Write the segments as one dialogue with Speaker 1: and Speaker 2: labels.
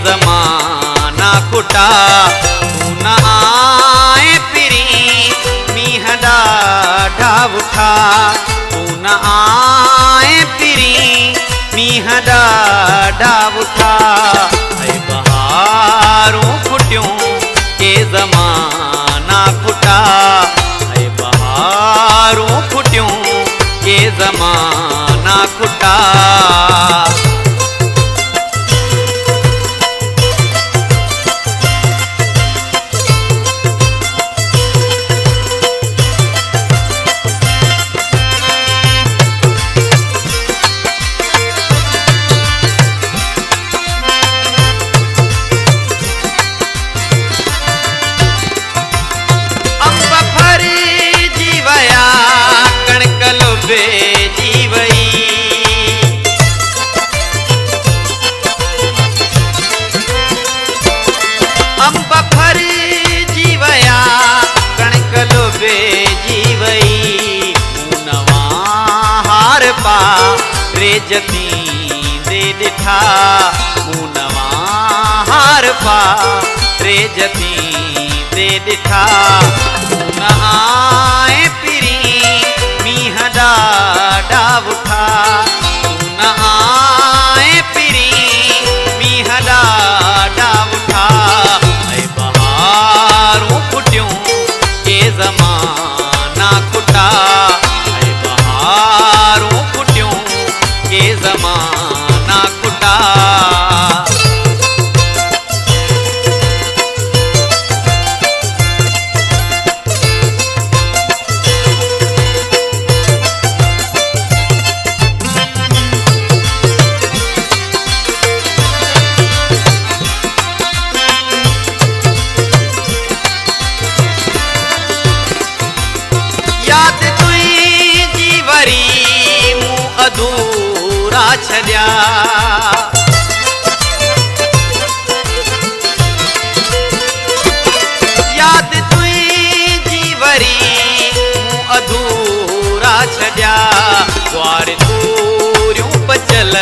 Speaker 1: जमाना कुटा। तू न आए फिरी मीह डाढ़ा उठा। तू न आए फिरी मीह डाढ़ा उठा। ऐ बहारों फुटियों के जमाना कुटा। ऐ बहारों फुटियों के जमाना कुटा। जीवई अंब फर जीवया कणक लोबे जीवई। नवा हार पा रे जती दे दिठा। नवा हार पा रे जती दे दिठा। न आए फिरी मीह डाढ़ा उठा। तू न आए फिरी मीह डाढ़ा उठा। ऐ बहारों फुटियों के जमाना कुटा। ऐ बहारों फुटियों के जमाना कुटा। याद तुई जीवरी मुँह अधूरा छड्या। याद तुई जीवरी मुँह अधूरा छड्या। द्वार तूरियूं बचल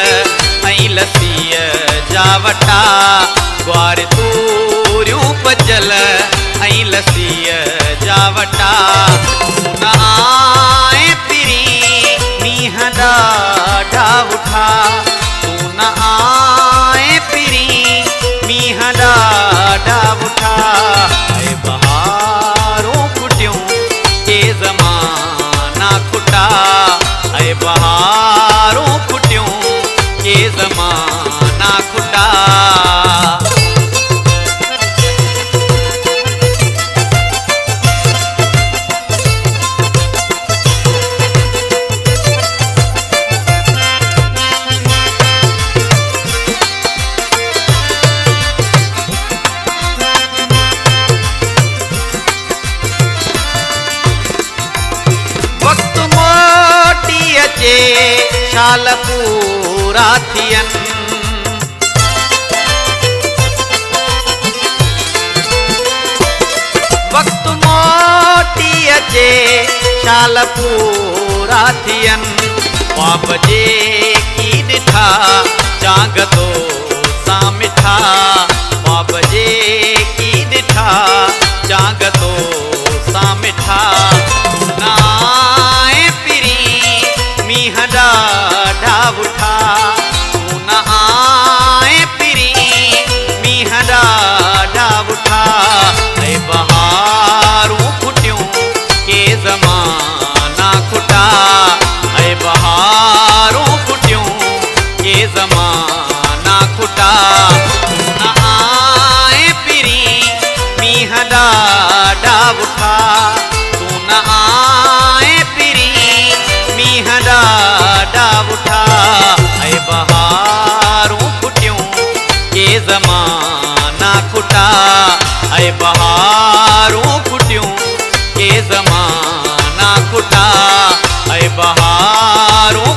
Speaker 1: ऐं लसीअ जा वटा। द्वार तूरियूं बचल ऐं लसीअ जा वटा। न आए फिरी मीह डाढ़ा उठा। तू न आए फिरी मीह डाढ़ा उठा। ऐ बहारों फुटियों के जमाना कुटा। ऐ बहारों फुटियों के जमाना कुटा। शाल पूरा थियन। वक्त मोटी अचे शाल पूरा थियन। ख्वाब जे की ॾिठा चांग तो सा मिठा। ख्वाब जे की ॾिठा चांग तो सा मिठा। न आए फिरी मीह डाढ़ा उठा। तू न आए फिरी मीह डाढ़ा उठा। ऐ बहारों फुटियों के जमाना कुटा। ऐ बहारों फुटियों के जमाना कुटा। तू न आए फिरी मीह डाढ़ा उठा। तू न आए फिरी मीह डाढ़ा उठा। ऐ बहारों फुटियों के जमाना कुटा। ऐ बहारों फुटियों के जमाना कुटा। ऐ बहारों